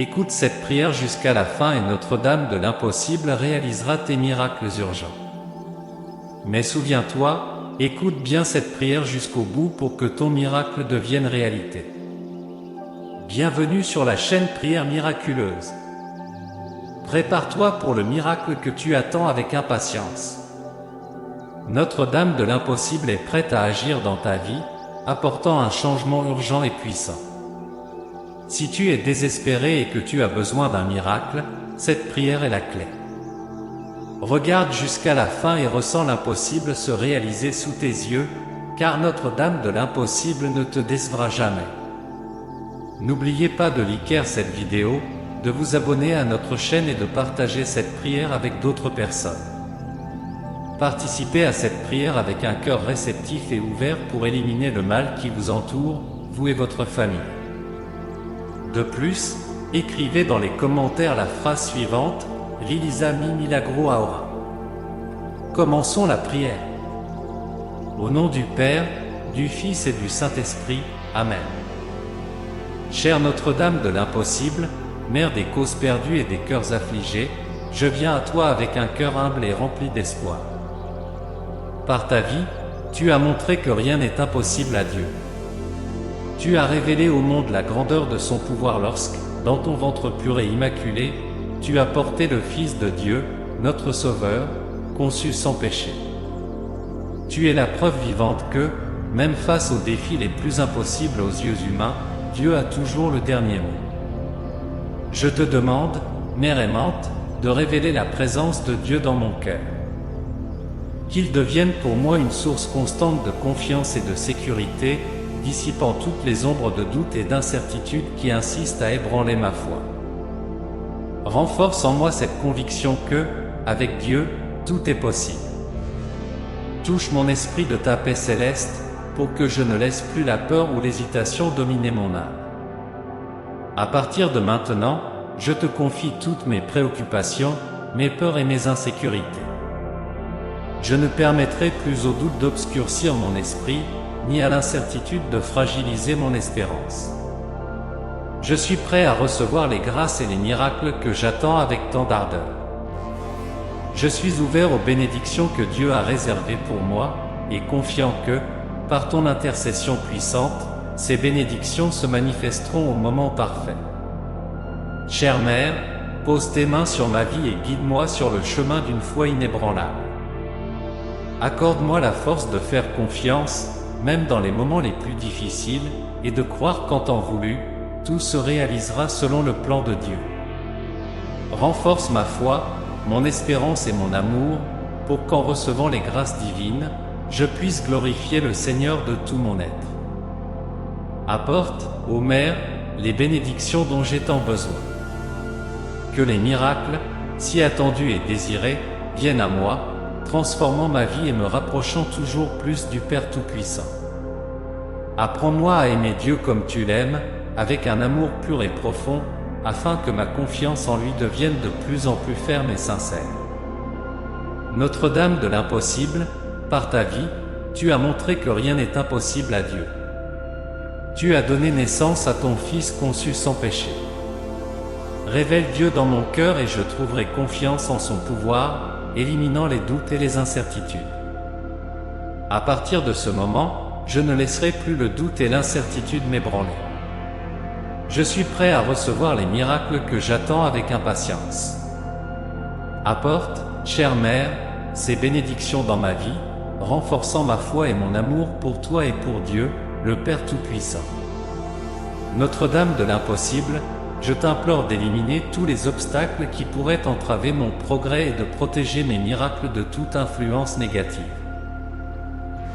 Écoute cette prière jusqu'à la fin et Notre-Dame de l'impossible réalisera tes miracles urgents. Mais souviens-toi, écoute bien cette prière jusqu'au bout pour que ton miracle devienne réalité. Bienvenue sur la chaîne Prière Miraculeuse. Prépare-toi pour le miracle que tu attends avec impatience. Notre-Dame de l'impossible est prête à agir dans ta vie, apportant un changement urgent et puissant. Si tu es désespéré et que tu as besoin d'un miracle, cette prière est la clé. Regarde jusqu'à la fin et ressens l'impossible se réaliser sous tes yeux, car Notre-Dame de l'impossible ne te décevra jamais. N'oubliez pas de liker cette vidéo, de vous abonner à notre chaîne et de partager cette prière avec d'autres personnes. Participez à cette prière avec un cœur réceptif et ouvert pour éliminer le mal qui vous entoure, vous et votre famille. De plus, écrivez dans les commentaires la phrase suivante: Realiza mi milagro ahora. Commençons la prière. Au nom du Père, du Fils et du Saint-Esprit, Amen. Chère Notre-Dame de l'impossible, Mère des causes perdues et des cœurs affligés, je viens à toi avec un cœur humble et rempli d'espoir. Par ta vie, tu as montré que rien n'est impossible à Dieu. Tu as révélé au monde la grandeur de son pouvoir lorsque, dans ton ventre pur et immaculé, tu as porté le Fils de Dieu, notre Sauveur, conçu sans péché. Tu es la preuve vivante que, même face aux défis les plus impossibles aux yeux humains, Dieu a toujours le dernier mot. Je te demande, Mère aimante, de révéler la présence de Dieu dans mon cœur. Qu'il devienne pour moi une source constante de confiance et de sécurité, dissipant toutes les ombres de doute et d'incertitude qui insistent à ébranler ma foi. Renforce en moi cette conviction que, avec Dieu, tout est possible. Touche mon esprit de ta paix céleste, pour que je ne laisse plus la peur ou l'hésitation dominer mon âme. À partir de maintenant, je te confie toutes mes préoccupations, mes peurs et mes insécurités. Je ne permettrai plus au doute d'obscurcir mon esprit, ni à l'incertitude de fragiliser mon espérance. Je suis prêt à recevoir les grâces et les miracles que j'attends avec tant d'ardeur. Je suis ouvert aux bénédictions que Dieu a réservées pour moi, et confiant que, par ton intercession puissante, ces bénédictions se manifesteront au moment parfait. Chère Mère, pose tes mains sur ma vie et guide-moi sur le chemin d'une foi inébranlable. Accorde-moi la force de faire confiance, même dans les moments les plus difficiles, et de croire qu'en temps voulu, tout se réalisera selon le plan de Dieu. Renforce ma foi, mon espérance et mon amour, pour qu'en recevant les grâces divines, je puisse glorifier le Seigneur de tout mon être. Apporte, ô Mère, les bénédictions dont j'ai tant besoin. Que les miracles, si attendus et désirés, viennent à moi, transformant ma vie et me rapprochant toujours plus du Père Tout-Puissant. Apprends-moi à aimer Dieu comme tu l'aimes, avec un amour pur et profond, afin que ma confiance en lui devienne de plus en plus ferme et sincère. Notre-Dame de l'impossible, par ta vie, tu as montré que rien n'est impossible à Dieu. Tu as donné naissance à ton Fils conçu sans péché. Révèle Dieu dans mon cœur et je trouverai confiance en son pouvoir, éliminant les doutes et les incertitudes. À partir de ce moment, je ne laisserai plus le doute et l'incertitude m'ébranler. Je suis prêt à recevoir les miracles que j'attends avec impatience. Apporte, chère Mère, ces bénédictions dans ma vie, renforçant ma foi et mon amour pour toi et pour Dieu, le Père Tout-Puissant. Notre-Dame de l'impossible, je t'implore d'éliminer tous les obstacles qui pourraient entraver mon progrès et de protéger mes miracles de toute influence négative.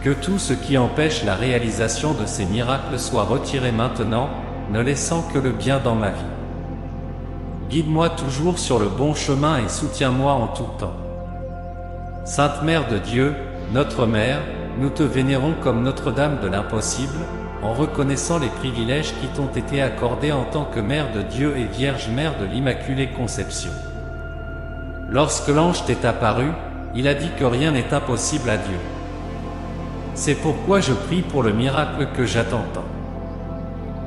Que tout ce qui empêche la réalisation de ces miracles soit retiré maintenant, ne laissant que le bien dans ma vie. Guide-moi toujours sur le bon chemin et soutiens-moi en tout temps. Sainte Mère de Dieu, notre Mère, nous te vénérons comme Notre-Dame de l'impossible, en reconnaissant les privilèges qui t'ont été accordés en tant que Mère de Dieu et Vierge Mère de l'Immaculée Conception. Lorsque l'ange t'est apparu, il a dit que rien n'est impossible à Dieu. C'est pourquoi je prie pour le miracle que j'attends tant.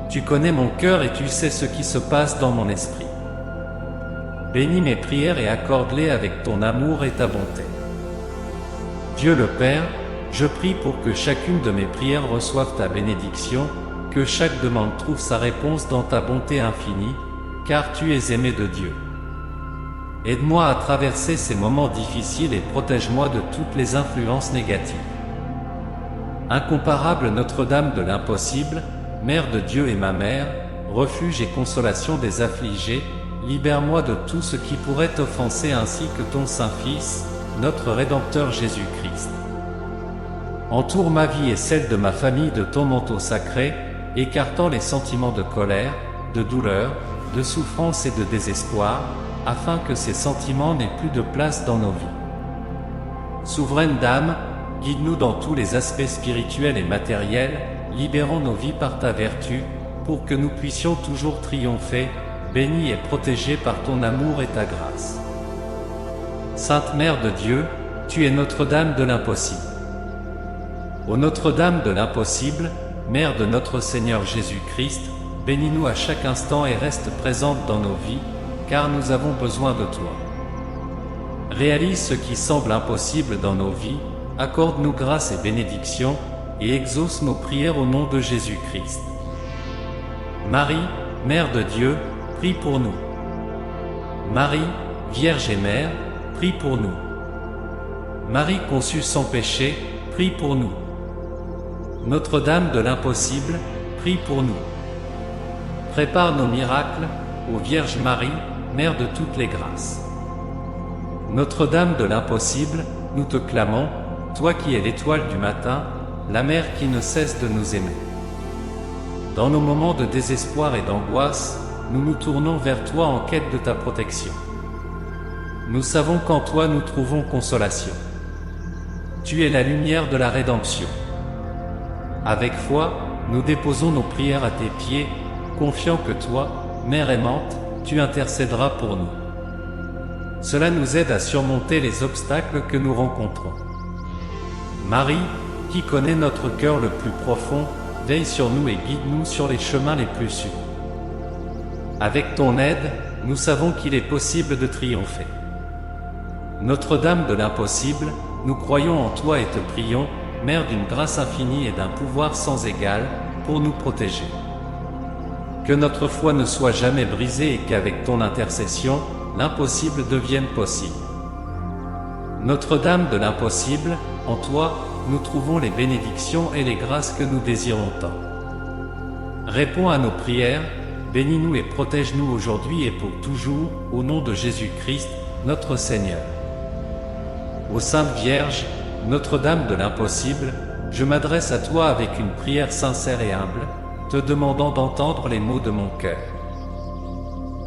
Tu connais mon cœur et tu sais ce qui se passe dans mon esprit. bénis mes prières et accorde-les avec ton amour et ta bonté. Dieu le Père, je prie pour que chacune de mes prières reçoive ta bénédiction, que chaque demande trouve sa réponse dans ta bonté infinie, car tu es aimé de Dieu. Aide-moi à traverser ces moments difficiles et protège-moi de toutes les influences négatives. Incomparable Notre-Dame de l'impossible, Mère de Dieu et ma mère, refuge et consolation des affligés, libère-moi de tout ce qui pourrait t'offenser ainsi que ton Saint-Fils, notre Rédempteur Jésus-Christ. Entoure ma vie et celle de ma famille de ton manteau sacré, écartant les sentiments de colère, de douleur, de souffrance et de désespoir, afin que ces sentiments n'aient plus de place dans nos vies. Souveraine Dame, guide-nous dans tous les aspects spirituels et matériels, libérons nos vies par ta vertu, pour que nous puissions toujours triompher, bénis et protégés par ton amour et ta grâce. Sainte Mère de Dieu, tu es Notre-Dame de l'impossible. Ô Notre-Dame de l'impossible, Mère de notre Seigneur Jésus-Christ, bénis-nous à chaque instant et reste présente dans nos vies, car nous avons besoin de toi. Réalise ce qui semble impossible dans nos vies, accorde-nous grâce et bénédiction, et exauce nos prières au nom de Jésus-Christ. Marie, Mère de Dieu, prie pour nous. Marie, Vierge et Mère, prie pour nous. Marie conçue sans péché, prie pour nous. Notre-Dame de l'impossible, prie pour nous. Prépare nos miracles, ô Vierge Marie, Mère de toutes les grâces. Notre-Dame de l'impossible, nous te clamons, toi qui es l'étoile du matin, la Mère qui ne cesse de nous aimer. Dans nos moments de désespoir et d'angoisse, nous nous tournons vers toi en quête de ta protection. Nous savons qu'en toi nous trouvons consolation. Tu es la lumière de la rédemption. Avec foi, nous déposons nos prières à tes pieds, confiants que toi, Mère aimante, tu intercéderas pour nous. Cela nous aide à surmonter les obstacles que nous rencontrons. Marie, qui connaît notre cœur le plus profond, veille sur nous et guide-nous sur les chemins les plus sûrs. Avec ton aide, nous savons qu'il est possible de triompher. Notre-Dame de l'impossible, nous croyons en toi et te prions, Mère d'une grâce infinie et d'un pouvoir sans égal, pour nous protéger. Que notre foi ne soit jamais brisée et qu'avec ton intercession, l'impossible devienne possible. Notre-Dame de l'impossible, en toi, nous trouvons les bénédictions et les grâces que nous désirons tant. Réponds à nos prières, bénis-nous et protège-nous aujourd'hui et pour toujours, au nom de Jésus-Christ, notre Seigneur. Ô Sainte Vierge, Notre-Dame de l'impossible, je m'adresse à toi avec une prière sincère et humble, te demandant d'entendre les mots de mon cœur.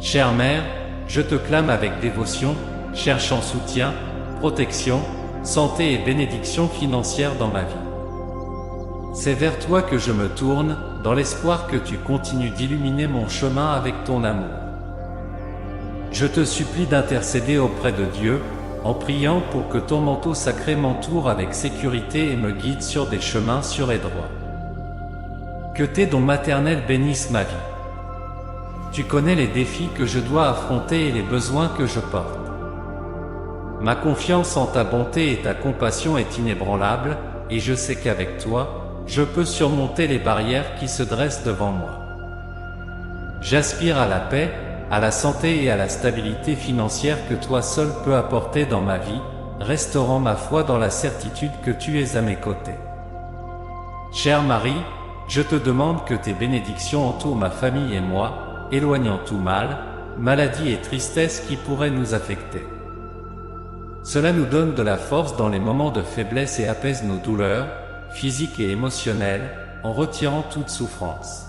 Chère Mère, je te clame avec dévotion, cherchant soutien, protection, santé et bénédiction financière dans ma vie. C'est vers toi que je me tourne, dans l'espoir que tu continues d'illuminer mon chemin avec ton amour. Je te supplie d'intercéder auprès de Dieu, en priant pour que ton manteau sacré m'entoure avec sécurité et me guide sur des chemins sûrs et droits. Que tes dons maternels bénissent ma vie. Tu connais les défis que je dois affronter et les besoins que je porte. Ma confiance en ta bonté et ta compassion est inébranlable, et je sais qu'avec toi, je peux surmonter les barrières qui se dressent devant moi. J'aspire à la paix, à la santé et à la stabilité financière que toi seul peux apporter dans ma vie, restaurant ma foi dans la certitude que tu es à mes côtés. Chère Marie, je te demande que tes bénédictions entourent ma famille et moi, éloignant tout mal, maladie et tristesse qui pourraient nous affecter. Cela nous donne de la force dans les moments de faiblesse et apaise nos douleurs, physiques et émotionnelles, en retirant toute souffrance.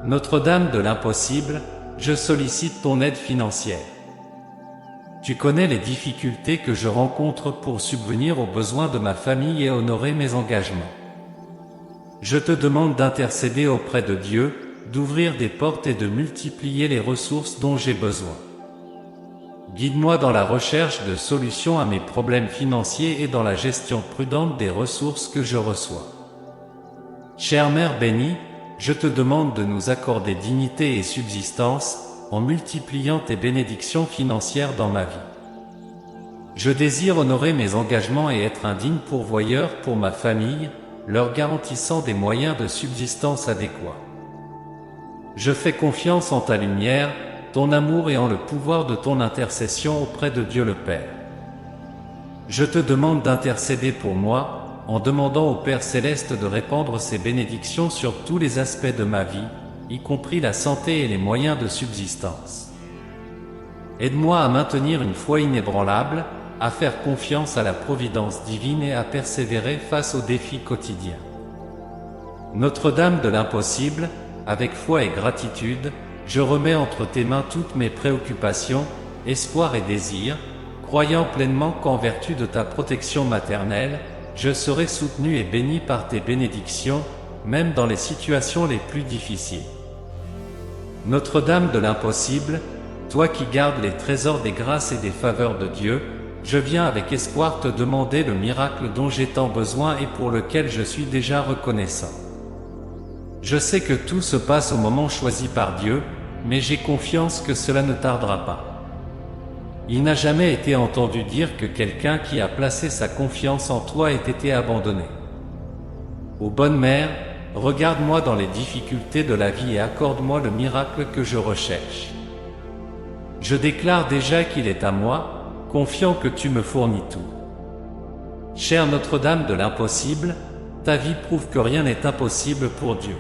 Notre-Dame de l'impossible, je sollicite ton aide financière. Tu connais les difficultés que je rencontre pour subvenir aux besoins de ma famille et honorer mes engagements. Je te demande d'intercéder auprès de Dieu, d'ouvrir des portes et de multiplier les ressources dont j'ai besoin. Guide-moi dans la recherche de solutions à mes problèmes financiers et dans la gestion prudente des ressources que je reçois. Chère Mère bénie, je te demande de nous accorder dignité et subsistance, en multipliant tes bénédictions financières dans ma vie. Je désire honorer mes engagements et être un digne pourvoyeur pour ma famille, leur garantissant des moyens de subsistance adéquats. Je fais confiance en ta lumière, ton amour et en le pouvoir de ton intercession auprès de Dieu le Père. Je te demande d'intercéder pour moi, en demandant au Père Céleste de répandre ses bénédictions sur tous les aspects de ma vie, y compris la santé et les moyens de subsistance. Aide-moi à maintenir une foi inébranlable, à faire confiance à la providence divine et à persévérer face aux défis quotidiens. Notre-Dame de l'impossible, avec foi et gratitude, je remets entre tes mains toutes mes préoccupations, espoirs et désirs, croyant pleinement qu'en vertu de ta protection maternelle, je serai soutenu et béni par tes bénédictions, même dans les situations les plus difficiles. Notre-Dame de l'impossible, toi qui gardes les trésors des grâces et des faveurs de Dieu, je viens avec espoir te demander le miracle dont j'ai tant besoin et pour lequel je suis déjà reconnaissant. Je sais que tout se passe au moment choisi par Dieu, mais j'ai confiance que cela ne tardera pas. Il n'a jamais été entendu dire que quelqu'un qui a placé sa confiance en toi ait été abandonné. Ô bonne mère, regarde-moi dans les difficultés de la vie et accorde-moi le miracle que je recherche. Je déclare déjà qu'il est à moi, confiant que tu me fournis tout. Chère Notre-Dame de l'impossible, ta vie prouve que rien n'est impossible pour Dieu.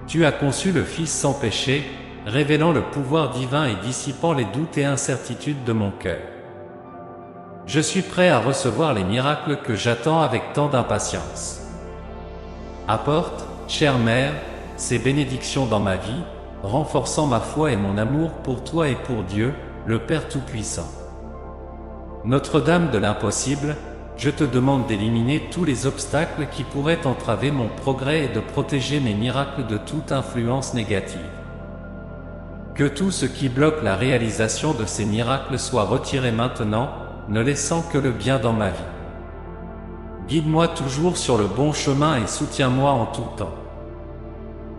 Tu as conçu le Fils sans péché, révélant le pouvoir divin et dissipant les doutes et incertitudes de mon cœur. Je suis prêt à recevoir les miracles que j'attends avec tant d'impatience. Apporte, chère Mère, ces bénédictions dans ma vie, renforçant ma foi et mon amour pour toi et pour Dieu, le Père Tout-Puissant. Notre-Dame de l'impossible, je te demande d'éliminer tous les obstacles qui pourraient entraver mon progrès et de protéger mes miracles de toute influence négative. Que tout ce qui bloque la réalisation de ces miracles soit retiré maintenant, ne laissant que le bien dans ma vie. Guide-moi toujours sur le bon chemin et soutiens-moi en tout temps.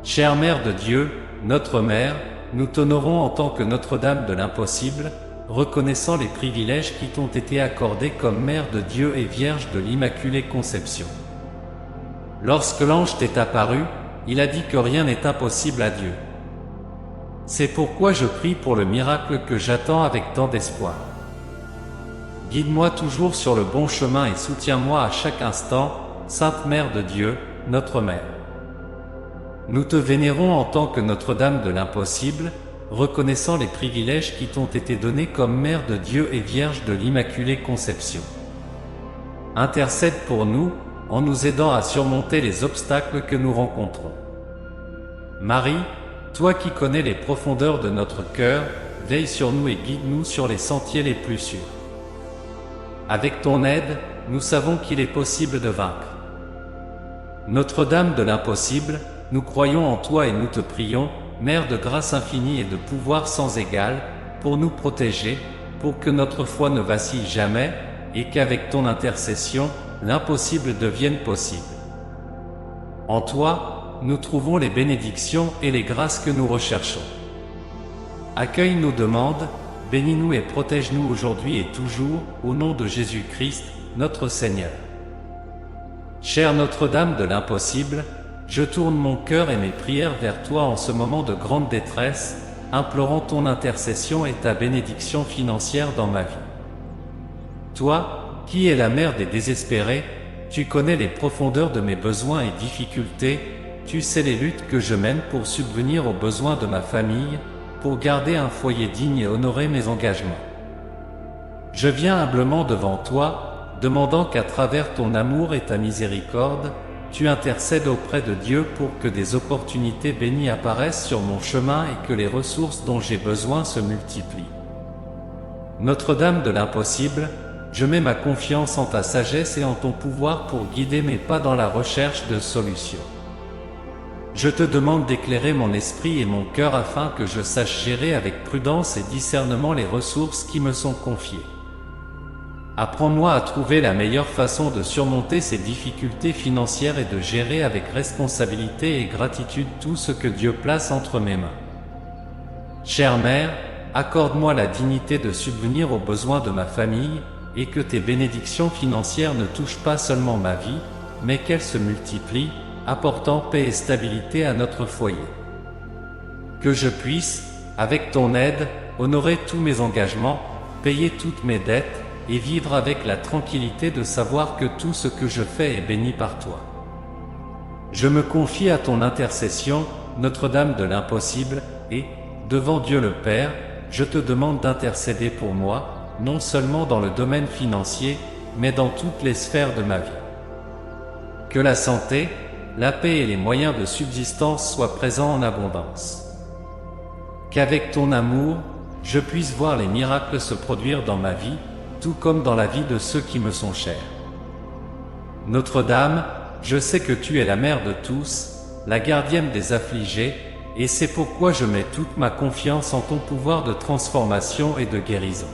Chère Mère de Dieu, notre Mère, nous t'honorons en tant que Notre-Dame de l'impossible, reconnaissant les privilèges qui t'ont été accordés comme Mère de Dieu et Vierge de l'Immaculée Conception. Lorsque l'ange t'est apparu, il a dit que rien n'est impossible à Dieu. C'est pourquoi je prie pour le miracle que j'attends avec tant d'espoir. Guide-moi toujours sur le bon chemin et soutiens-moi à chaque instant, Sainte Mère de Dieu, notre Mère. Nous te vénérons en tant que Notre-Dame de l'impossible, reconnaissant les privilèges qui t'ont été donnés comme Mère de Dieu et Vierge de l'Immaculée Conception. Intercède pour nous, en nous aidant à surmonter les obstacles que nous rencontrons. Marie, toi qui connais les profondeurs de notre cœur, veille sur nous et guide-nous sur les sentiers les plus sûrs. Avec ton aide, nous savons qu'il est possible de vaincre. Notre-Dame de l'impossible, nous croyons en toi et nous te prions, Mère de grâce infinie et de pouvoir sans égal, pour nous protéger, pour que notre foi ne vacille jamais, et qu'avec ton intercession, l'impossible devienne possible. En toi, nous trouvons les bénédictions et les grâces que nous recherchons. Accueille nos demandes, bénis-nous et protège-nous aujourd'hui et toujours, au nom de Jésus-Christ, notre Seigneur. Chère Notre-Dame de l'impossible, je tourne mon cœur et mes prières vers toi en ce moment de grande détresse, implorant ton intercession et ta bénédiction financière dans ma vie. Toi, qui es la mère des désespérés, tu connais les profondeurs de mes besoins et difficultés, tu sais les luttes que je mène pour subvenir aux besoins de ma famille, pour garder un foyer digne et honorer mes engagements. Je viens humblement devant toi, demandant qu'à travers ton amour et ta miséricorde, tu intercèdes auprès de Dieu pour que des opportunités bénies apparaissent sur mon chemin et que les ressources dont j'ai besoin se multiplient. Notre-Dame de l'impossible, je mets ma confiance en ta sagesse et en ton pouvoir pour guider mes pas dans la recherche de solutions. Je te demande d'éclairer mon esprit et mon cœur afin que je sache gérer avec prudence et discernement les ressources qui me sont confiées. Apprends-moi à trouver la meilleure façon de surmonter ces difficultés financières et de gérer avec responsabilité et gratitude tout ce que Dieu place entre mes mains. Chère Mère, accorde-moi la dignité de subvenir aux besoins de ma famille, et que tes bénédictions financières ne touchent pas seulement ma vie, mais qu'elles se multiplient, apportant paix et stabilité à notre foyer. Que je puisse, avec ton aide, honorer tous mes engagements, payer toutes mes dettes, et vivre avec la tranquillité de savoir que tout ce que je fais est béni par toi. Je me confie à ton intercession, Notre-Dame de l'impossible, et, devant Dieu le Père, je te demande d'intercéder pour moi, non seulement dans le domaine financier, mais dans toutes les sphères de ma vie. Que la santé, la paix et les moyens de subsistance soient présents en abondance. Qu'avec ton amour, je puisse voir les miracles se produire dans ma vie, tout comme dans la vie de ceux qui me sont chers. Notre-Dame, je sais que tu es la mère de tous, la gardienne des affligés, et c'est pourquoi je mets toute ma confiance en ton pouvoir de transformation et de guérison.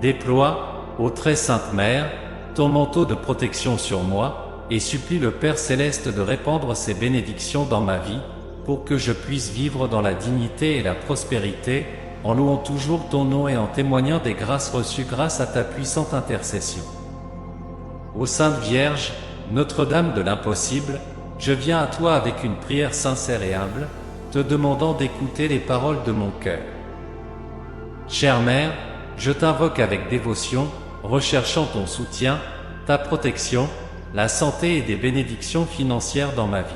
Déploie, ô très sainte Mère, ton manteau de protection sur moi, et supplie le Père Céleste de répandre ses bénédictions dans ma vie, pour que je puisse vivre dans la dignité et la prospérité, en louant toujours ton nom et en témoignant des grâces reçues grâce à ta puissante intercession. Ô Sainte Vierge, Notre-Dame de l'impossible, je viens à toi avec une prière sincère et humble, te demandant d'écouter les paroles de mon cœur. Chère Mère, je t'invoque avec dévotion, recherchant ton soutien, ta protection, la santé et des bénédictions financières dans ma vie.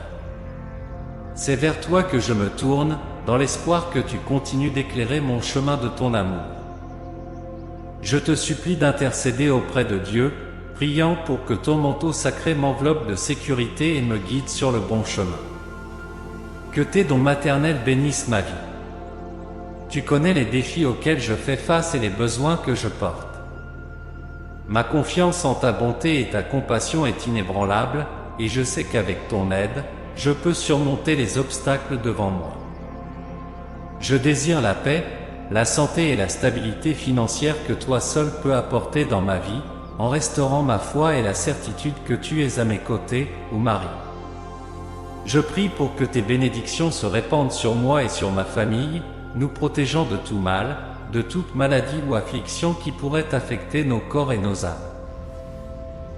C'est vers toi que je me tourne, dans l'espoir que tu continues d'éclairer mon chemin de ton amour. Je te supplie d'intercéder auprès de Dieu, priant pour que ton manteau sacré m'enveloppe de sécurité et me guide sur le bon chemin. Que tes dons maternels bénissent ma vie. Tu connais les défis auxquels je fais face et les besoins que je porte. Ma confiance en ta bonté et ta compassion est inébranlable, et je sais qu'avec ton aide, je peux surmonter les obstacles devant moi. Je désire la paix, la santé et la stabilité financière que toi seul peux apporter dans ma vie, en restaurant ma foi et la certitude que tu es à mes côtés, ô Marie. Je prie pour que tes bénédictions se répandent sur moi et sur ma famille, nous protégeant de tout mal, de toute maladie ou affliction qui pourrait affecter nos corps et nos âmes.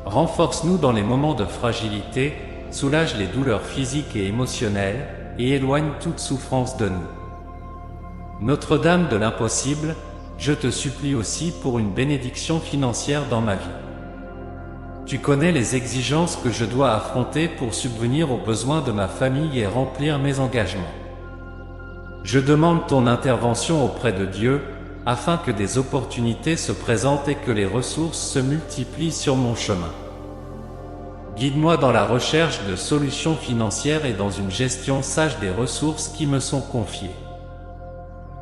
Renforce-nous dans les moments de fragilité, soulage les douleurs physiques et émotionnelles, et éloigne toute souffrance de nous. Notre-Dame de l'impossible, je te supplie aussi pour une bénédiction financière dans ma vie. Tu connais les exigences que je dois affronter pour subvenir aux besoins de ma famille et remplir mes engagements. Je demande ton intervention auprès de Dieu, afin que des opportunités se présentent et que les ressources se multiplient sur mon chemin. Guide-moi dans la recherche de solutions financières et dans une gestion sage des ressources qui me sont confiées.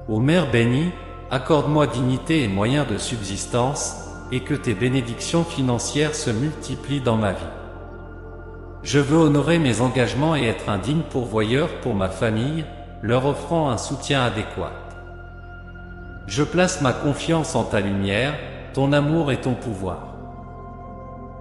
Ô Mère bénie, accorde-moi dignité et moyens de subsistance, et que tes bénédictions financières se multiplient dans ma vie. Je veux honorer mes engagements et être un digne pourvoyeur pour ma famille, leur offrant un soutien adéquat. Je place ma confiance en ta lumière, ton amour et ton pouvoir.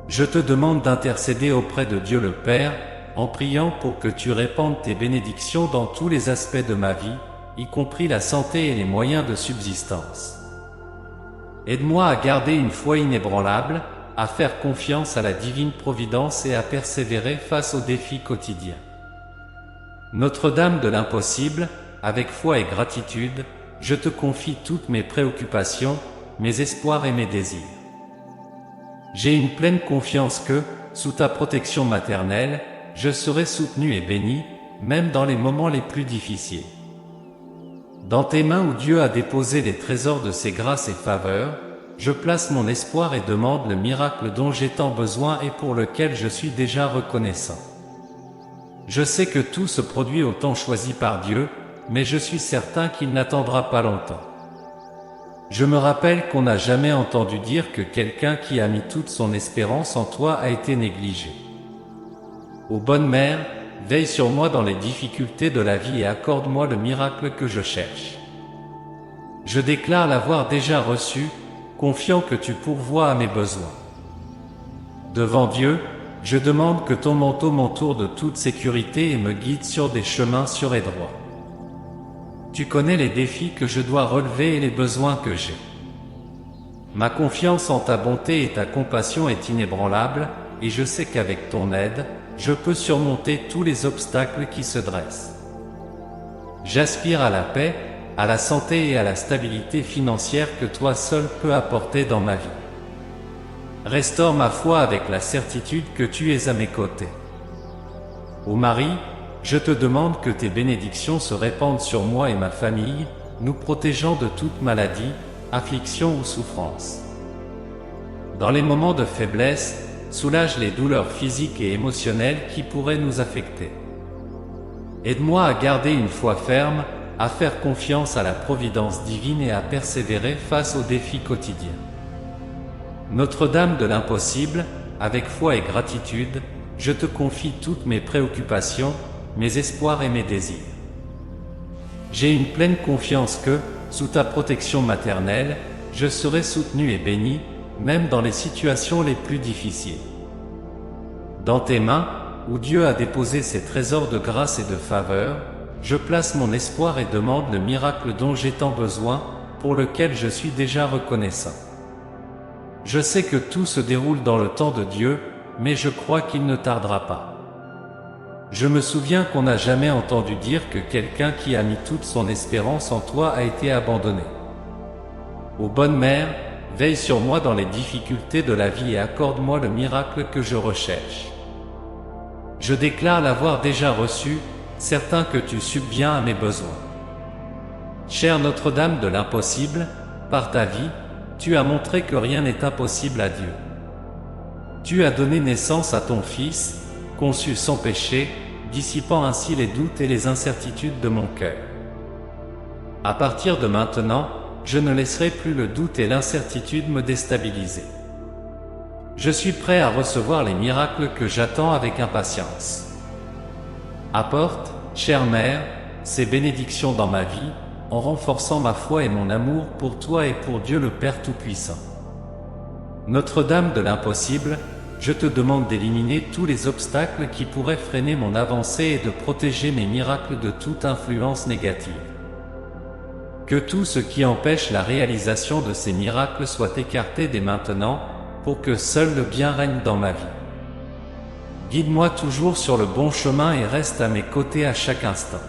Je te demande d'intercéder auprès de Dieu le Père, en priant pour que tu répandes tes bénédictions dans tous les aspects de ma vie, y compris la santé et les moyens de subsistance. Aide-moi à garder une foi inébranlable, à faire confiance à la divine providence et à persévérer face aux défis quotidiens. Notre-Dame de l'impossible, avec foi et gratitude, je te confie toutes mes préoccupations, mes espoirs et mes désirs. J'ai une pleine confiance que, sous ta protection maternelle, je serai soutenu et béni, même dans les moments les plus difficiles. Dans tes mains où Dieu a déposé les trésors de ses grâces et faveurs, je place mon espoir et demande le miracle dont j'ai tant besoin et pour lequel je suis déjà reconnaissant. Je sais que tout se produit au temps choisi par Dieu, mais je suis certain qu'il n'attendra pas longtemps. Je me rappelle qu'on n'a jamais entendu dire que quelqu'un qui a mis toute son espérance en toi a été négligé. Ô bonne Mère, veille sur moi dans les difficultés de la vie et accorde-moi le miracle que je cherche. Je déclare l'avoir déjà reçu, confiant que tu pourvois à mes besoins. Devant Dieu, je demande que ton manteau m'entoure de toute sécurité et me guide sur des chemins sûrs et droits. Tu connais les défis que je dois relever et les besoins que j'ai. Ma confiance en ta bonté et ta compassion est inébranlable, et je sais qu'avec ton aide, je peux surmonter tous les obstacles qui se dressent. J'aspire à la paix, à la santé et à la stabilité financière que toi seul peux apporter dans ma vie. Restaure ma foi avec la certitude que tu es à mes côtés. Ô Marie, je te demande que tes bénédictions se répandent sur moi et ma famille, nous protégeant de toute maladie, affliction ou souffrance. Dans les moments de faiblesse, soulage les douleurs physiques et émotionnelles qui pourraient nous affecter. Aide-moi à garder une foi ferme, à faire confiance à la providence divine et à persévérer face aux défis quotidiens. Notre-Dame de l'impossible, avec foi et gratitude, je te confie toutes mes préoccupations, mes espoirs et mes désirs. J'ai une pleine confiance que, sous ta protection maternelle, je serai soutenu et béni, même dans les situations les plus difficiles. Dans tes mains, où Dieu a déposé ses trésors de grâce et de faveur, je place mon espoir et demande le miracle dont j'ai tant besoin, pour lequel je suis déjà reconnaissant. Je sais que tout se déroule dans le temps de Dieu, mais je crois qu'il ne tardera pas. Je me souviens qu'on n'a jamais entendu dire que quelqu'un qui a mis toute son espérance en toi a été abandonné. Ô bonne mère, veille sur moi dans les difficultés de la vie et accorde-moi le miracle que je recherche. Je déclare l'avoir déjà reçu, certain que tu subviens à mes besoins. Chère Notre-Dame de l'impossible, par ta vie, tu as montré que rien n'est impossible à Dieu. Tu as donné naissance à ton Fils, conçu sans péché, dissipant ainsi les doutes et les incertitudes de mon cœur. À partir de maintenant, je ne laisserai plus le doute et l'incertitude me déstabiliser. Je suis prêt à recevoir les miracles que j'attends avec impatience. Apporte, chère Mère, ces bénédictions dans ma vie, en renforçant ma foi et mon amour pour toi et pour Dieu le Père Tout-Puissant. Notre-Dame de l'impossible, je te demande d'éliminer tous les obstacles qui pourraient freiner mon avancée et de protéger mes miracles de toute influence négative. Que tout ce qui empêche la réalisation de ces miracles soit écarté dès maintenant, pour que seul le bien règne dans ma vie. Guide-moi toujours sur le bon chemin et reste à mes côtés à chaque instant.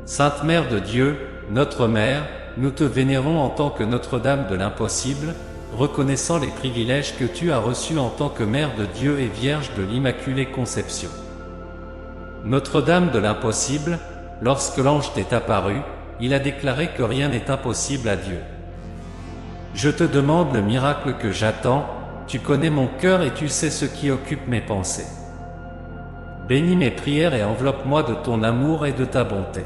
Sainte Mère de Dieu, notre Mère, nous te vénérons en tant que Notre-Dame de l'impossible, reconnaissant les privilèges que tu as reçus en tant que Mère de Dieu et Vierge de l'Immaculée Conception. Notre-Dame de l'impossible, lorsque l'ange t'est apparu, il a déclaré que rien n'est impossible à Dieu. Je te demande le miracle que j'attends, tu connais mon cœur et tu sais ce qui occupe mes pensées. Bénis mes prières et enveloppe-moi de ton amour et de ta bonté.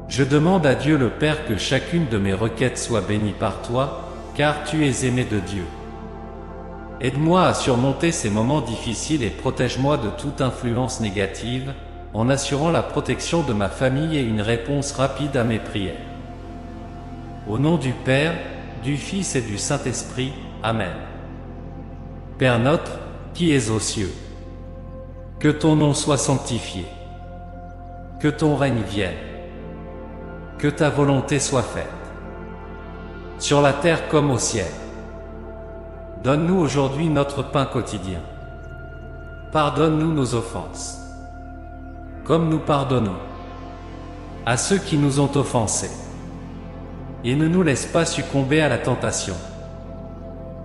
Je demande à Dieu le Père que chacune de mes requêtes soit bénie par toi, car tu es aimé de Dieu. Aide-moi à surmonter ces moments difficiles et protège-moi de toute influence négative, en assurant la protection de ma famille et une réponse rapide à mes prières. Au nom du Père, du Fils et du Saint-Esprit, Amen. Père notre, qui es aux cieux, que ton nom soit sanctifié, que ton règne vienne, que ta volonté soit faite, sur la terre comme au ciel. Donne-nous aujourd'hui notre pain quotidien. Pardonne-nous nos offenses, comme nous pardonnons à ceux qui nous ont offensés. Et ne nous laisse pas succomber à la tentation,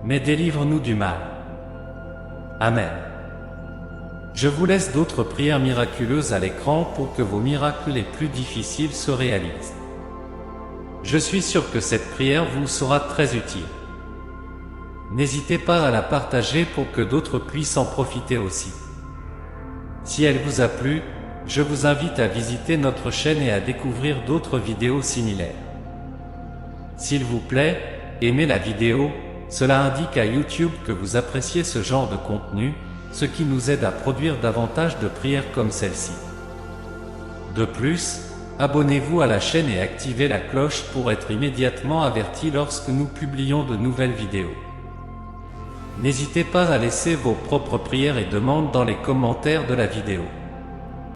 mais délivre-nous du mal. Amen. Je vous laisse d'autres prières miraculeuses à l'écran pour que vos miracles les plus difficiles se réalisent. Je suis sûr que cette prière vous sera très utile. N'hésitez pas à la partager pour que d'autres puissent en profiter aussi. Si elle vous a plu, je vous invite à visiter notre chaîne et à découvrir d'autres vidéos similaires. S'il vous plaît, aimez la vidéo, cela indique à YouTube que vous appréciez ce genre de contenu, ce qui nous aide à produire davantage de prières comme celle-ci. De plus, abonnez-vous à la chaîne et activez la cloche pour être immédiatement averti lorsque nous publions de nouvelles vidéos. N'hésitez pas à laisser vos propres prières et demandes dans les commentaires de la vidéo.